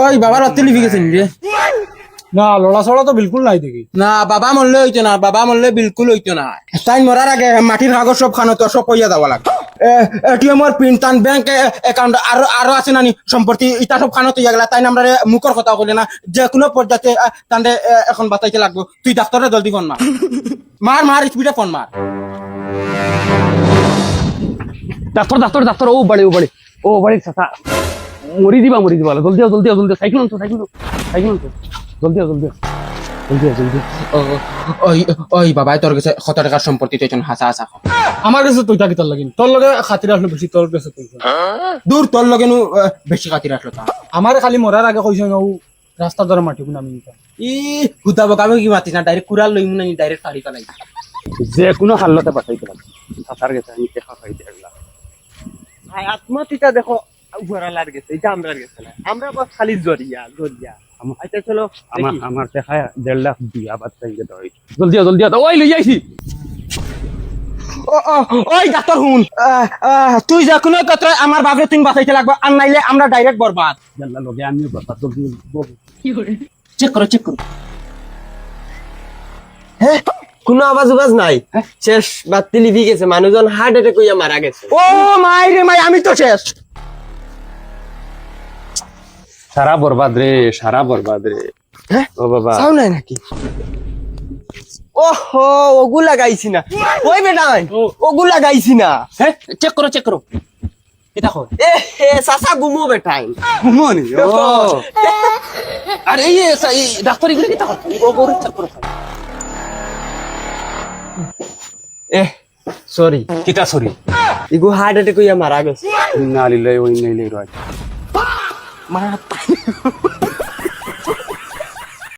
ওই বাবার অত্যালি গেছেন রে না লড়া ছড়া তো বিলকুল নাই দেখি না বাবা মরলে হইতো না বাবা মরলে বিলকুল হইতো না তাই মরার আগে মাটির কাগজ সব খানো তো সব কইয়া যাওয়া লাগবে এটিএম এর পিন টান ব্যাংক অ্যাকাউন্ট আরো আছে নানি সম্পত্তি ইটা সব খানো তো গেলা তাই আমরা মুখর কথা বলে না যে কোনো পর্যায়ে তান্ডে এখন বাতাইতে লাগবো তুই ডাক্তারে জলদি ফোন মার মার স্পিডে ফোন মার ডাক্তার ডাক্তার ডাক্তার ও বাড়ি চাচা মরি দিবা জলদি সাইকেল আনছো জলদি ওই বাবাই তোর কাছে 100 টাকার সম্পত্তি তুই হাসা হাসা আমার কাছে তুইটা কি তোর লাগিন তোর লগে খাতির আসলো বেশি তোর কাছে তুই দূর তোর লগে নু বেশি খাতির আসলো তা আমার খালি মরার আগে কইছ না ও রাস্তা ধরে মাটি গুনা আমি ই হুদাবো আমি কি মাতিস না ডাইরেক্ট কুড়াল লইমু না ডাইরেক্ট ফাড়ি ফেলাই যে কোনো হাল্লাতে পাঠাইতে লাগবে চাচার গেছে আমি দেখা খাই দিয়ে গেলাম ভাই আত্মহত্যা দেখো ঘোরালার গেছে এটা আমরা গেছে না আমরা বাস খালি জরিয়া আচ্ছা চলো আমার দেখা 1.5 লাখ দিয়া বাদ চাই গেছে জলদি ওই লই যাইছি ওই ডাক্তার হুন তুই যা কোনো কথা আমার বাপরে তুমি বাঁচাইতে লাগবে আর নাইলে আমরা ডাইরেক্ট বরবাদ জানলা লগে আমিও কথা জলদি চেক করো হ্যাঁ কোনো আওয়াজ নাই শেষ বাতি লিভি গেছে মানুষজন হার্ট অ্যাটাক হইয়া মারা গেছে ও মাই রে মাই আমি তো শেষ সারা বরবাদ রে হ্যাঁ ও বাবা চাও নাই নাকি ওহো ওগুলা গাইছি না ওই বেটা ওগুলা গাইছি না হ্যাঁ চেক করো এটা কর এ হে সাসা গুমো বেটাই ঘুমনি ও আর এই ডাক্তার এগুলো কি তা ও গরু চেক করো এ সরি কিটা সরি ইগো হার্ট অ্যাটাক হইয়া মারা গেছে ইন্না লিল্লাহি ওয়া ইন্না ইলাইহি রাজিউন মারা